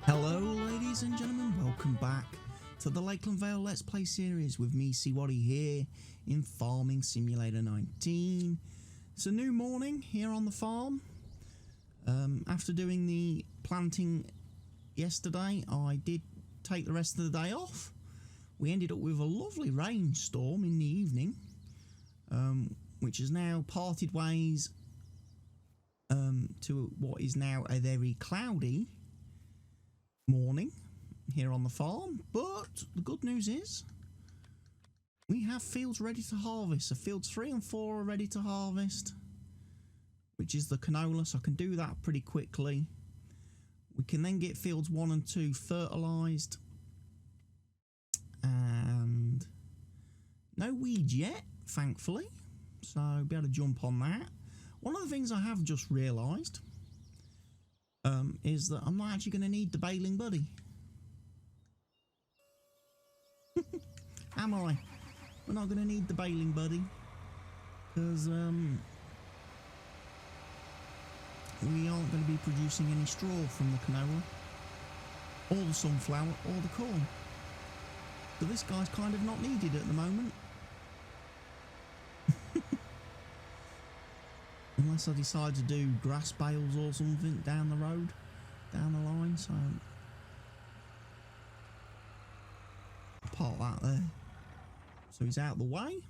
Hello ladies and gentlemen, welcome back to the Lakeland Vale Let's Play series with me, CWATTYESO, here in Farming Simulator 19. It's a new morning here on the farm. After doing the planting yesterday, I did take the rest of the day off. We ended up with a lovely rainstorm in the evening, which has now parted ways to what is now a very cloudy morning here on the farm. But the good news is we have fields ready to harvest. So fields 3 and 4 are ready to harvest, which is the canola, so I can do that pretty quickly. We can then get fields 1 and 2 fertilised, and no weeds yet, thankfully, so I'll be able to jump on that. One of the things I have just realised is that I'm not actually going to need the baling buddy. Am I? We're not going to need the baling buddy because we aren't going to be producing any straw from the canola or the sunflower or the corn. So this guy's kind of not needed at the moment. Unless I decide to do grass bales or something down the road, down the line, so I'll park that there. So he's out of the way.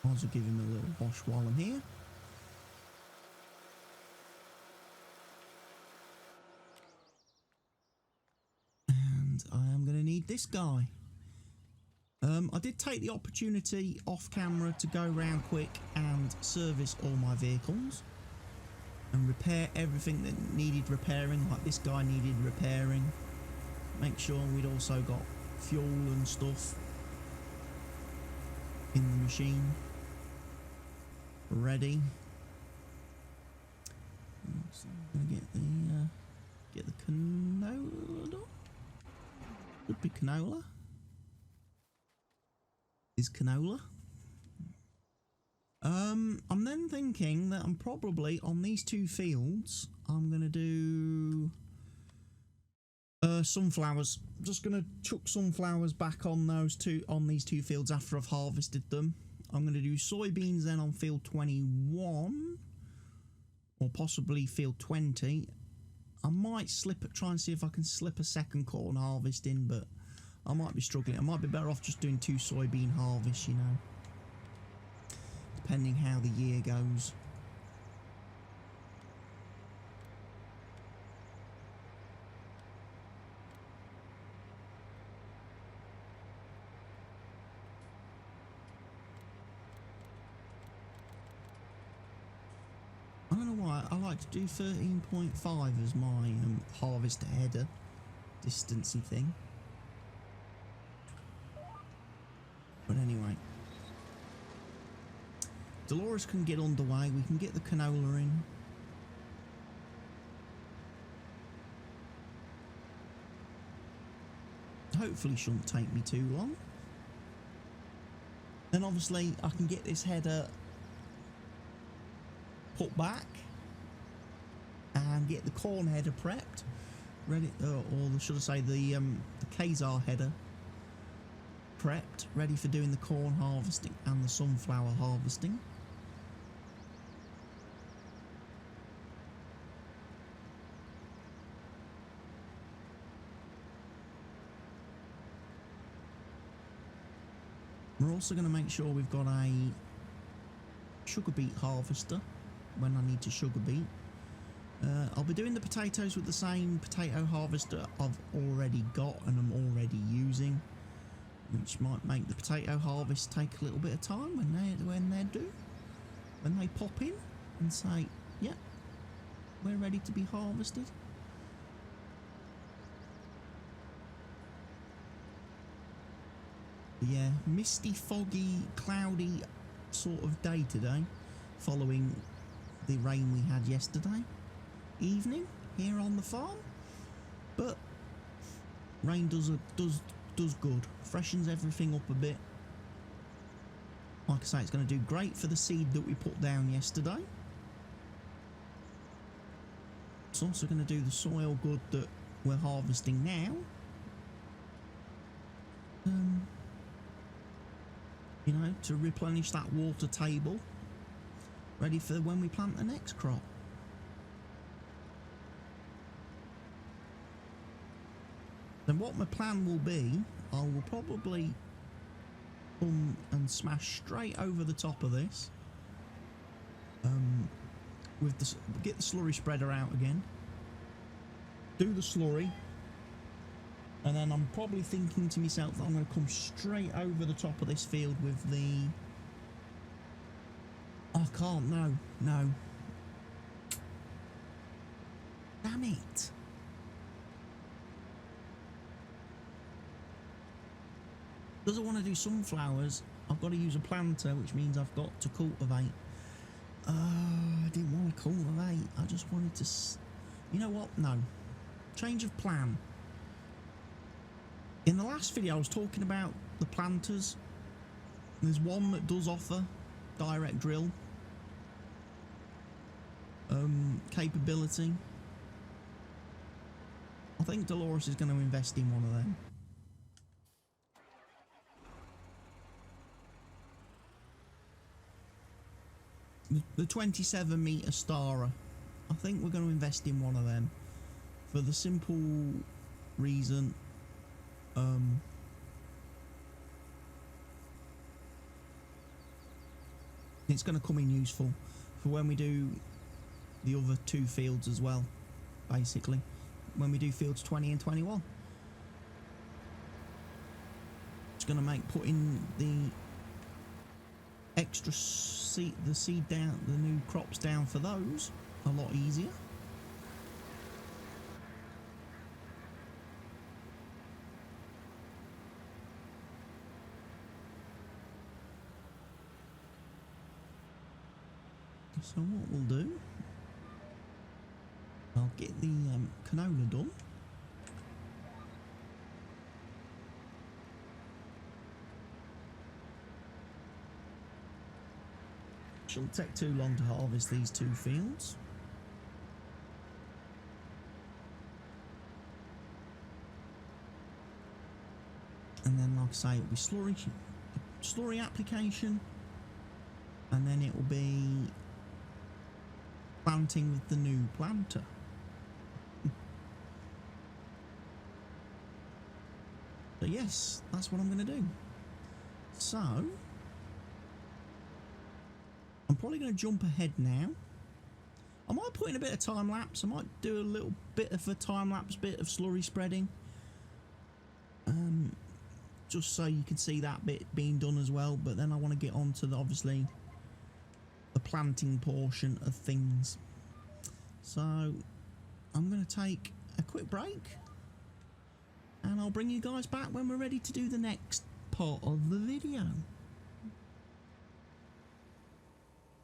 I'll also give him a little wash while I'm here. And I am going to need this guy. I did take the opportunity off camera to go around quick and service all my vehicles and repair everything that needed repairing, like this guy needed repairing. Make sure we'd also got fuel and stuff in the machine ready. So I'm gonna get the canola done. Could be canola. Is canola. I'm then thinking that I'm probably on these two fields. I'm gonna do sunflowers. Just gonna chuck sunflowers back on these two fields after I've harvested them. I'm going to do soybeans then on field 21 or possibly field 20. I might try and see if I can slip a second corn harvest in, but I might be struggling. I might be better off just doing 2 soybean harvests, you know, depending how the year goes. I don't know why I like to do 13.5 as my harvest header distancey thing. But anyway, Dolores can get underway. We can get the canola in. Hopefully shouldn't take me too long. Then obviously I can get this header put back and get the corn header prepped ready, or should I say the Kazar header prepped ready for doing the corn harvesting and the sunflower harvesting. We're also going to make sure we've got a sugar beet harvester when I need to sugar beet. I'll be doing the potatoes with the same potato harvester I've already got and I'm already using, which might make the potato harvest take a little bit of time when they pop in and say, "Yep, we're ready to be harvested." But yeah, misty, foggy, cloudy sort of day today, following the rain we had yesterday evening here on the farm. But rain does good, freshens everything up a bit. Like I say, it's going to do great for the seed that we put down yesterday. It's also going to do the soil good that we're harvesting now. You know, to replenish that water table, ready for when we plant the next crop. Then what my plan will be, I will probably come and smash straight over the top of this. Get the slurry spreader out again, do the slurry, and then I'm probably thinking to myself that I'm going to come straight over the top of this field with the... I can't, no. Damn it. Because I want to do sunflowers, I've got to use a planter, which means I've got to cultivate. I didn't want to cultivate. I just wanted to... You know what? No. Change of plan. In the last video, I was talking about the planters. There's one that does offer direct drill capability. I think Dolores is going to invest in one of them. The 27 metre starer. I think we're going to invest in one of them for the simple reason it's going to come in useful for when we do the other two fields as well, basically when we do fields 20 and 21. It's going to make putting the extra seed, down, the new crops down for those a lot easier. So what we'll do, I'll get the canola done. Shouldn't take too long to harvest these two fields. And then, like I say, it'll be slurry application, and then it will be planting with the new planter. So yes, that's what I'm going to do. So I'm probably going to jump ahead now. I might put in a bit of time lapse. I might do a little bit of a time lapse, bit of slurry spreading, just so you can see that bit being done as well. But then I want to get on to the, obviously, the planting portion of things. So I'm going to take a quick break, and I'll bring you guys back when we're ready to do the next part of the video.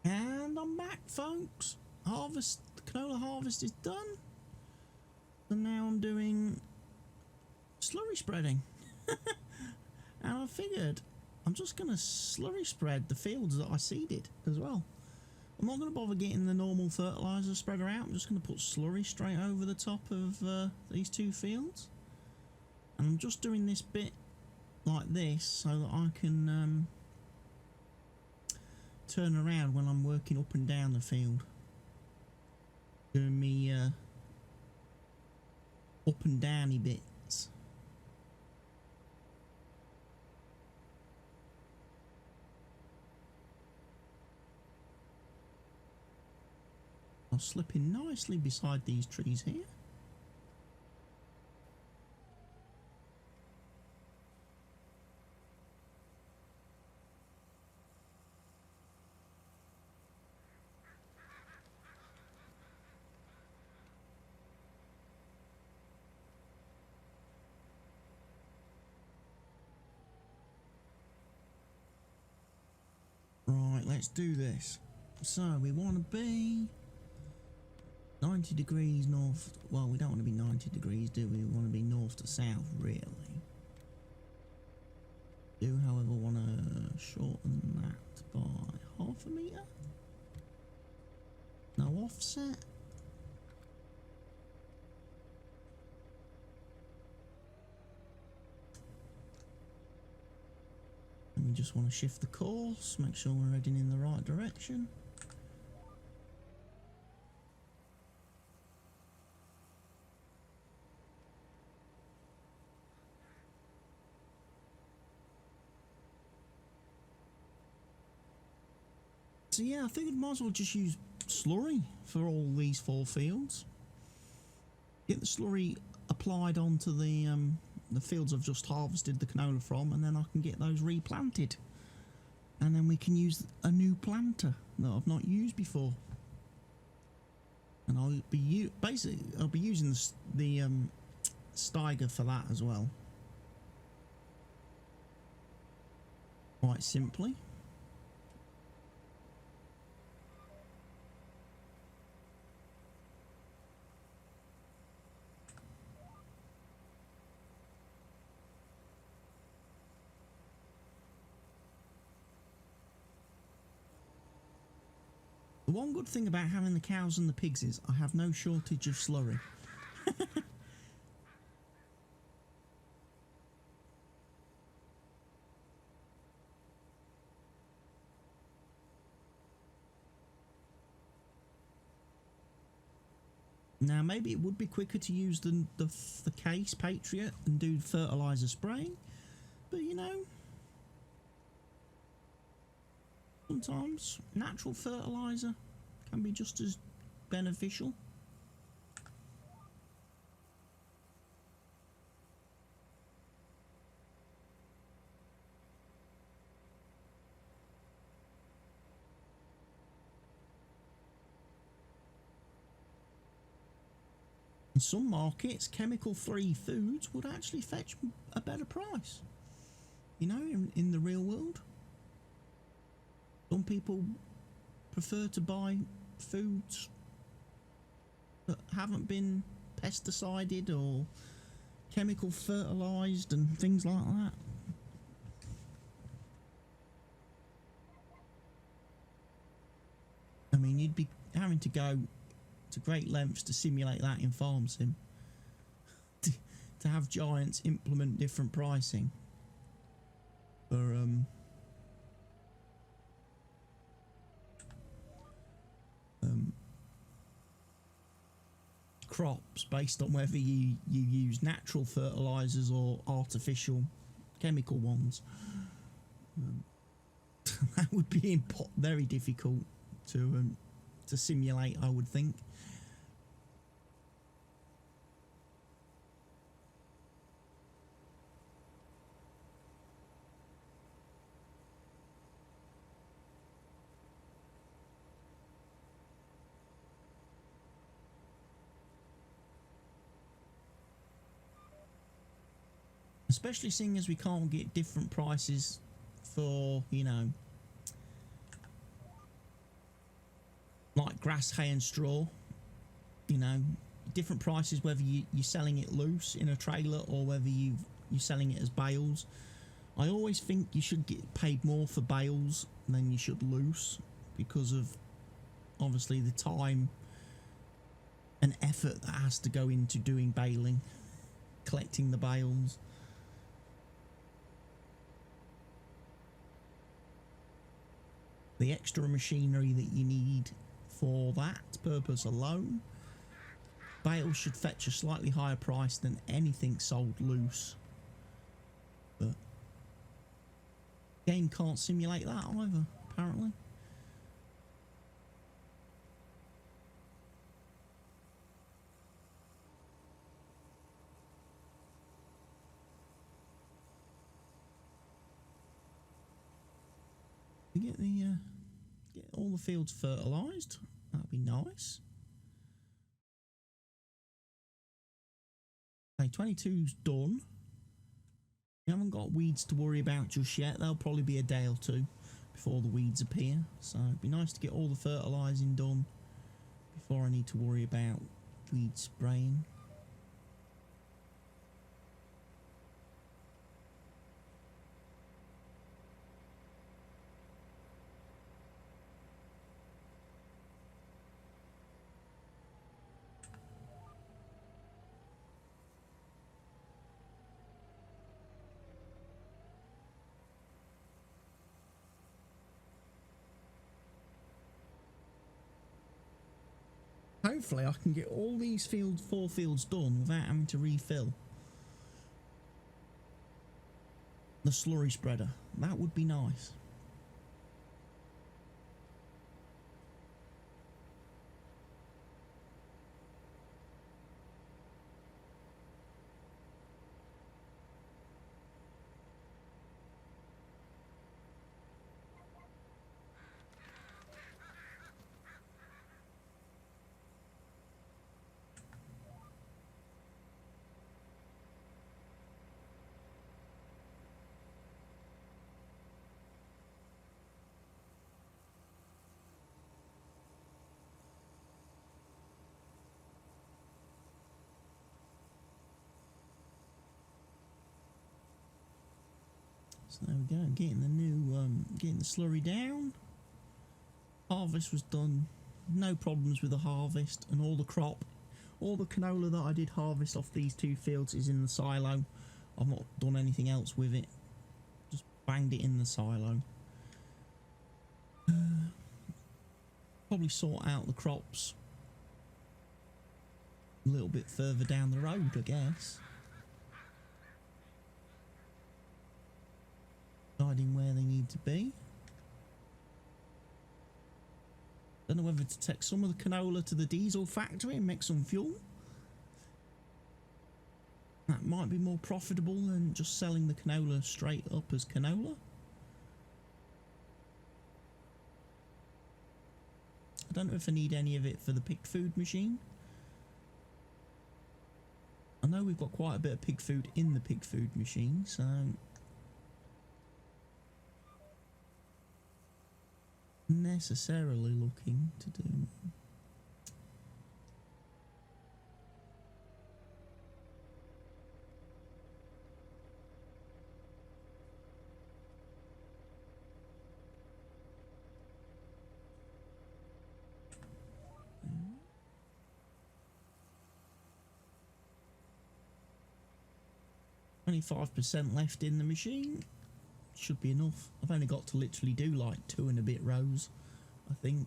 And I'm back, folks. The canola harvest is done, and now I'm doing slurry spreading. And I figured I'm just going to slurry spread the fields that I seeded as well. I'm not going to bother getting the normal fertiliser spreader out. I'm just going to put slurry straight over the top of these two fields. And I'm just doing this bit like this so that I can turn around when I'm working up and down the field. Doing me up and downy bits. I'll slip in nicely beside these trees here. Right, Right, let's do this. So we want to be 90 degrees north. Well, we don't want to be 90 degrees, do we? We want to be north to south, really. Do, however, want to shorten that by half a metre. No offset. And we just want to shift the course, make sure we're heading in the right direction. So yeah, I figured might as well just use slurry for all these 4 fields. Get the slurry applied onto the fields I've just harvested the canola from, and then I can get those replanted. And then we can use a new planter that I've not used before. And I'll be using the Steiger for that as well. Quite simply. The one good thing about having the cows and the pigs is I have no shortage of slurry. Now maybe it would be quicker to use the Case Patriot and do fertiliser spraying, but you know, sometimes natural fertiliser can be just as beneficial. In some markets, chemical-free foods would actually fetch a better price. You know, in the real world. Some people prefer to buy foods that haven't been pesticided or chemical fertilised and things like that. I mean, you'd be having to go to great lengths to simulate that in Farm Sim. to have Giants implement different pricing for crops based on whether you use natural fertilizers or artificial chemical ones. That would be very difficult to simulate, I would think. Especially seeing as we can't get different prices for, you know, like grass, hay and straw. You know, different prices whether you're selling it loose in a trailer or whether you're selling it as bales. I always think you should get paid more for bales than you should loose, because of obviously the time and effort that has to go into doing baling, collecting the bales. The extra machinery that you need for that purpose alone. Bales should fetch a slightly higher price than anything sold loose. But game can't simulate that either, apparently. We get all the fields fertilised. That'd be nice. Okay, 22's done. We haven't got weeds to worry about just yet. There'll probably be a day or two. before the weeds appear. So it'd be nice to get all the fertilising done before I need to worry about weed spraying. Hopefully I can get all these four fields done without having to refill the slurry spreader. That would be nice. So there we go, getting the slurry down. Harvest was done, no problems with the harvest, and all the canola that I did harvest off these two fields is in the silo. I've not done anything else with it, just banged it in the silo. Probably sort out the crops a little bit further down the road, I guess. Deciding where they need to be. Don't know whether to take some of the canola to the diesel factory and make some fuel. That might be more profitable than just selling the canola straight up as canola. I don't know if I need any of it for the pig food machine. I know we've got quite a bit of pig food in the pig food machine, so necessarily looking to do. Only 5% left in the machine. Should be enough. I've only got to literally do like 2 and a bit rows, I think.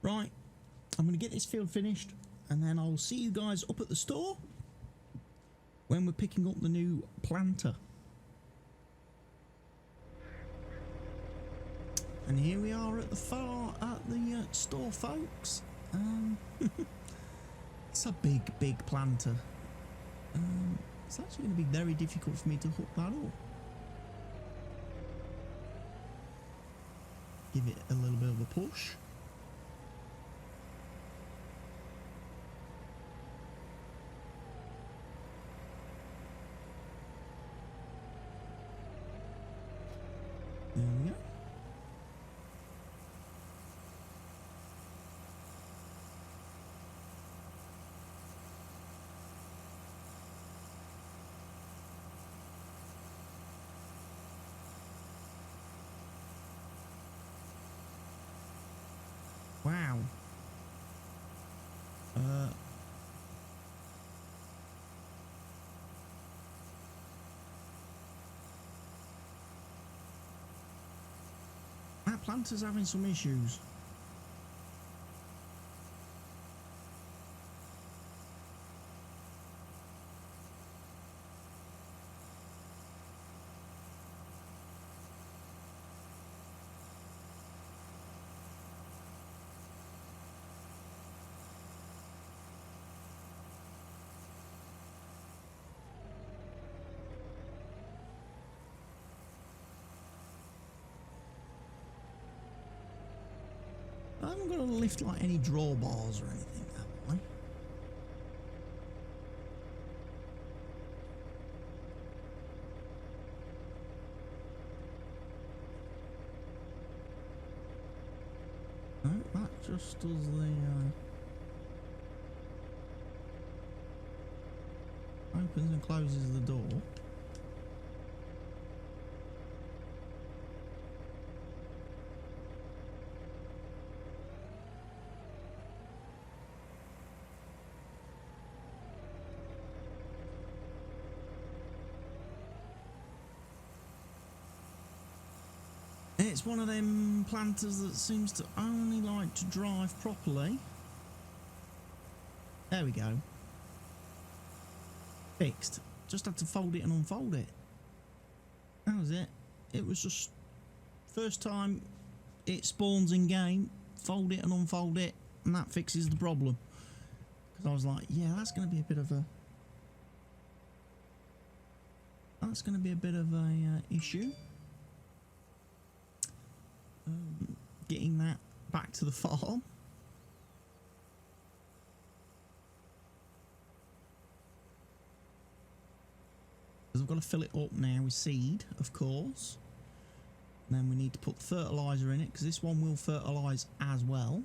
Right, I'm going to get this field finished and then I'll see you guys up at the store when we're picking up the new planter. And here we are at the store, folks. It's a big planter. It's actually going to be very difficult for me to hook that up. Give it a little bit of a push. There we go. Wow. planter's having some issues. I haven't got to lift like any drawbars or anything, have I? No, that just does the opens and closes the door. It's one of them planters that seems to only like to drive properly. There we go. Fixed. Just had to fold it and unfold it. That was it. It was just first time it spawns in game, fold it and unfold it, and that fixes the problem. Because I was like, yeah, that's going to be a bit of a issue. Getting that back to the farm. Because I've got to fill it up now with seed, of course. And then we need to put fertiliser in it, because this one will fertilise as well.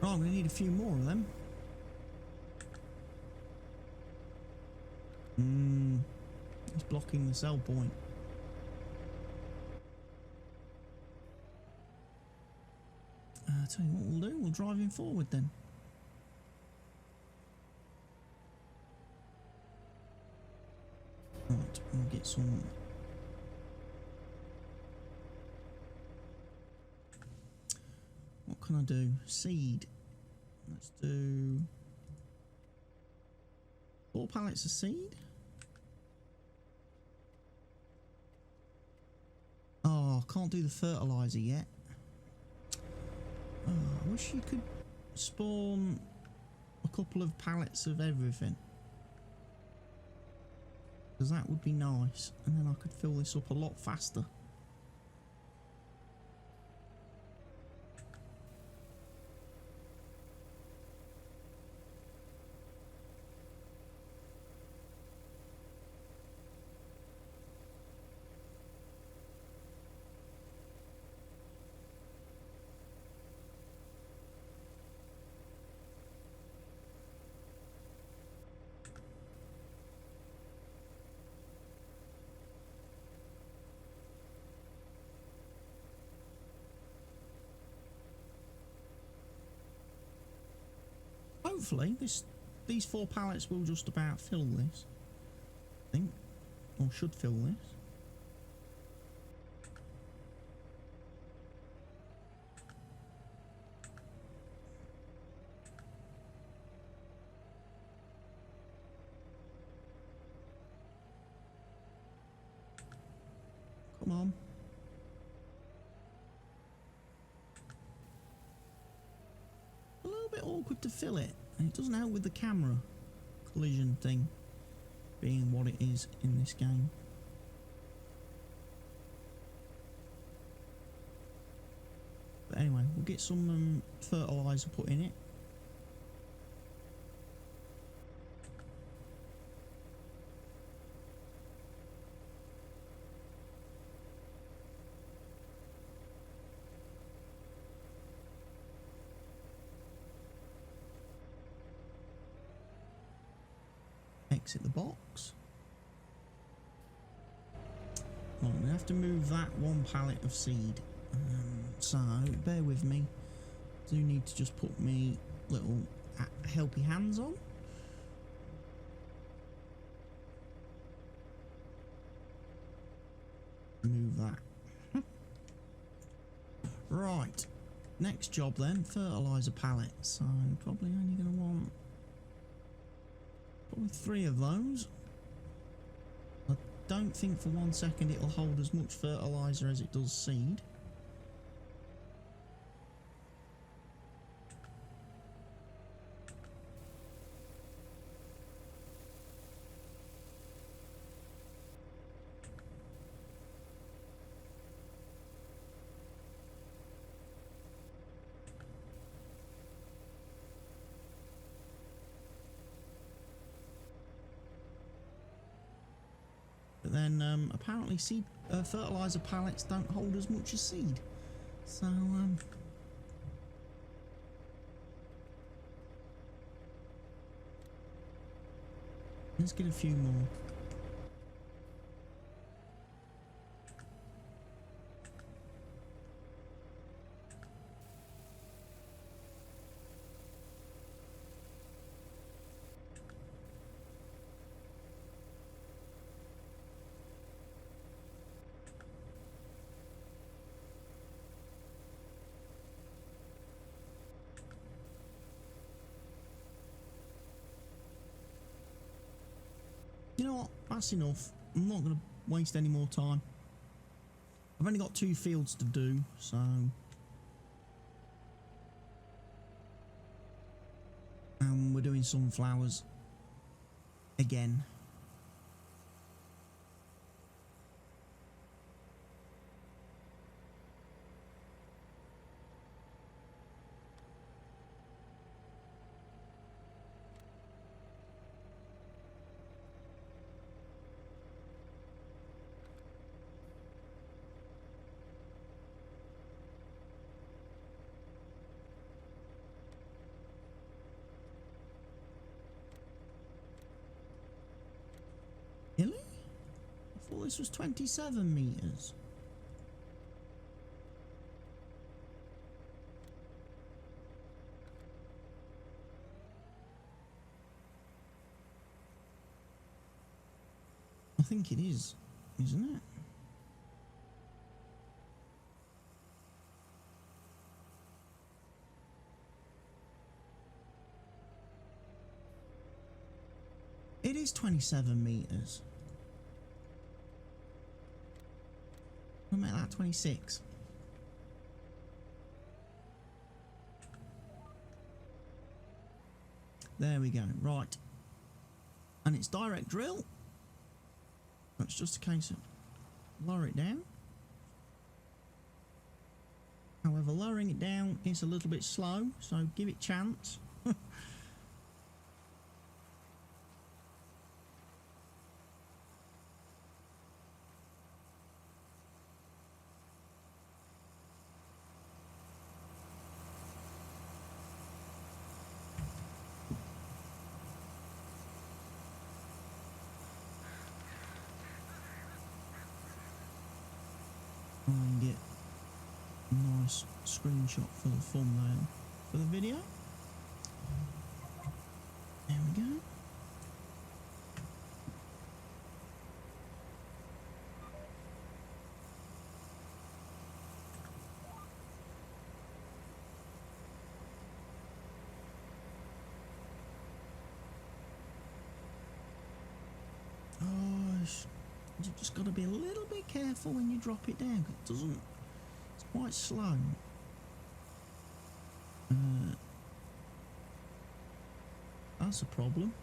Right, I'm going to need a few more of them. It's blocking the sell point. I'll tell you what we'll do, we'll drive him forward then. Right, we'll get some... What can I do? Seed. Let's do 4 pallets of seed. Oh, I can't do the fertiliser yet. Oh, I wish you could spawn a couple of pallets of everything. Because that would be nice. And then I could fill this up a lot faster. Hopefully these 4 pallets will just about fill this, I think, or should fill this. Come on. A little bit awkward to fill it, and it doesn't help with the camera collision thing being what it is in this game. But anyway, we'll get some fertiliser put in it. Exit the box. Well, I'm going to have to move that one pallet of seed. So, bear with me. Do need to just put me little helpy hands on. Move that. Right. Next job then, fertiliser pallet. So, probably only going to want probably 3 of those. I don't think for 1 second it'll hold as much fertiliser as it does seed. But then apparently fertiliser pallets don't hold as much as seed. So let's get a few more. You know what? That's enough. I'm not going to waste any more time. I've only got 2 fields to do, so... And we're doing sunflowers again. Really? I thought this was 27 metres. I think it is, isn't it? It is 27 metres. I'll make that 26. There we go. Right. And it's direct drill. That's just a case of lower it down. However, lowering it down is a little bit slow, so give it chance. And get a nice screenshot for the thumbnail for the video. There we go. You've just got to be a little bit careful when you drop it down, 'cause it doesn't, it's quite slow. That's a problem.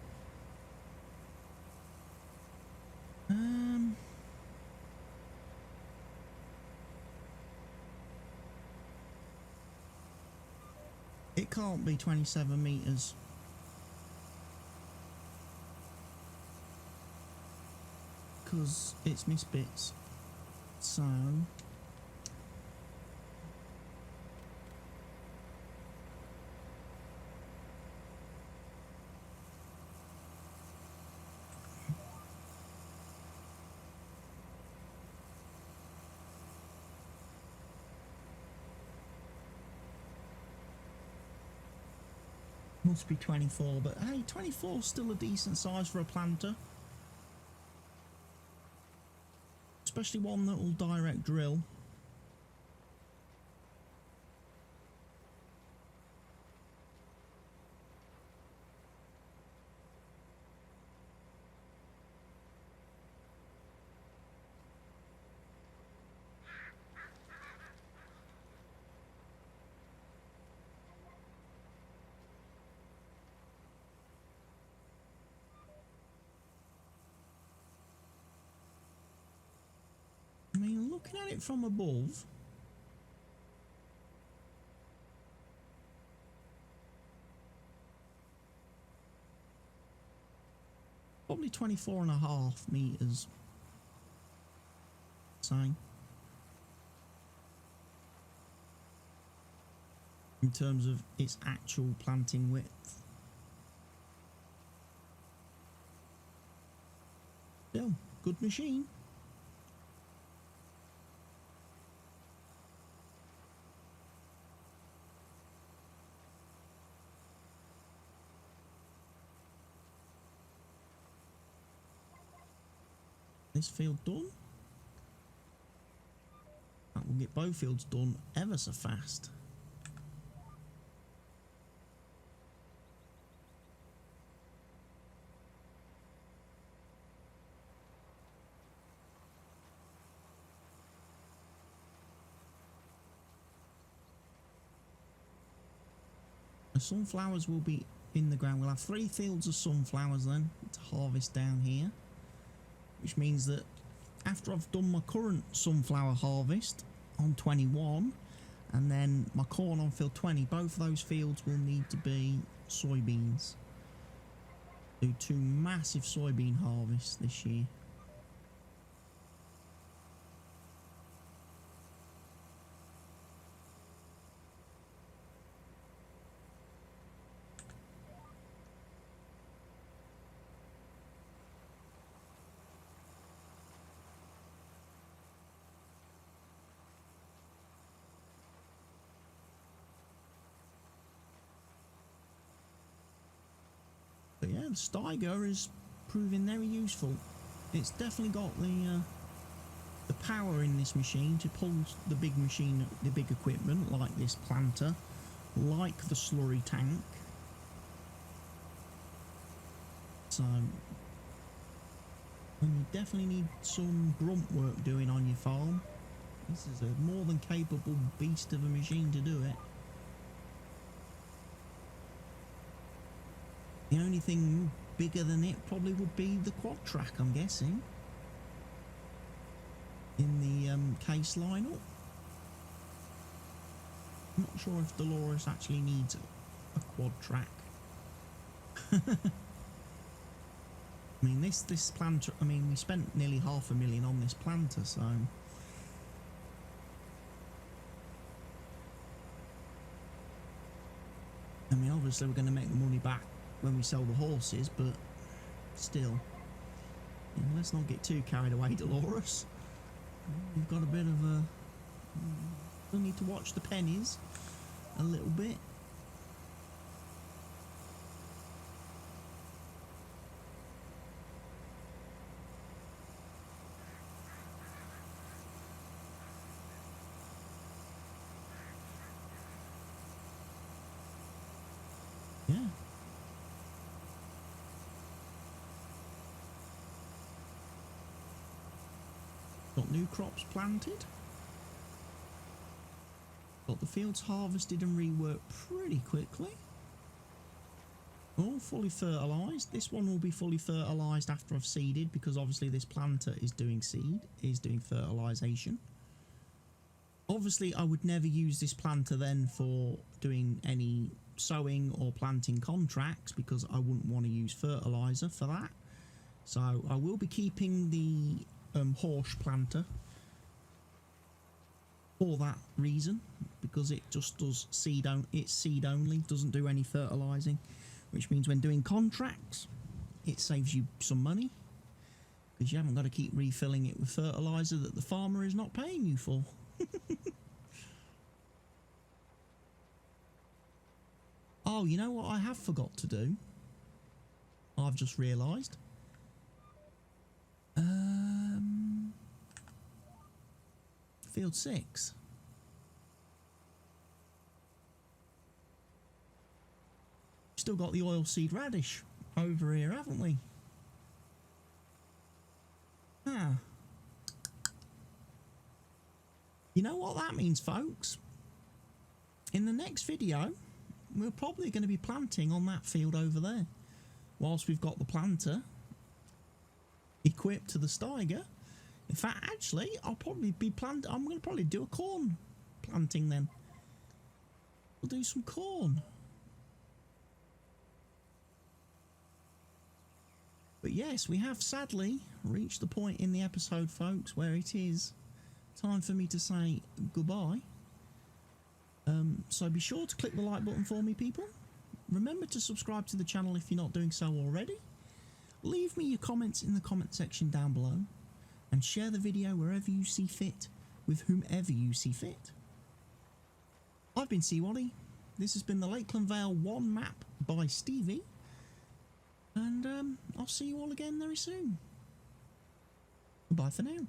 It can't be 27 metres. Because it's missed bits. So... must be 24, but hey, 24 is still a decent size for a planter. Especially one that will direct drill. I mean, looking at it from above, probably 24.5 metres. Say, in terms of its actual planting width. Still, good machine. This field done. That will get both fields done ever so fast. The sunflowers will be in the ground. We'll have 3 fields of sunflowers then to harvest down here. Which means that after I've done my current sunflower harvest on 21 and then my corn on field 20, both of those fields will need to be soybeans. Do 2 massive soybean harvests this year. But yeah, the Steiger is proving very useful. It's definitely got the power in this machine to pull the big machine, the big equipment like this planter, like the slurry tank. So, and you definitely need some grunt work doing on your farm. This is a more than capable beast of a machine to do it. The only thing bigger than it probably would be the quad track, I'm guessing, in the case lineup. I'm not sure if Dolores actually needs a quad track. I mean, this planter, I mean, we spent nearly $500,000 on this planter, so... I mean, obviously we're going to make the money back when we sell the horses, but still, you know, let's not get too carried away, Dolores. You've got a bit of a... You'll need to watch the pennies a little bit. Yeah. Got new crops planted. Got the fields harvested and reworked pretty quickly. All fully fertilised. This one will be fully fertilised after I've seeded, because obviously this planter is doing seed, is doing fertilisation. Obviously I would never use this planter then for doing any sowing or planting contracts because I wouldn't want to use fertiliser for that. So I will be keeping the horse planter for that reason, because it just does seed. It's seed only, doesn't do any fertilising, which means when doing contracts, it saves you some money because you haven't got to keep refilling it with fertiliser that the farmer is not paying you for. Oh, you know what I have forgot to do? I've just realised. Field 6. Still got the oilseed radish over here, haven't we? Ah. You know what that means, folks? In the next video, we're probably going to be planting on that field over there. Whilst we've got the planter equipped to the Steiger. In fact, actually, I'll probably be I'm going to probably do a corn planting then. We'll do some corn. But yes, we have sadly reached the point in the episode, folks, where it is time for me to say goodbye. So be sure to click the like button for me, people. Remember to subscribe to the channel if you're not doing so already. Leave me your comments in the comment section down below. And share the video wherever you see fit, with whomever you see fit. I've been CWATTY. This has been the Lakeland Vale 1 map by Stevie. And I'll see you all again very soon. Goodbye for now.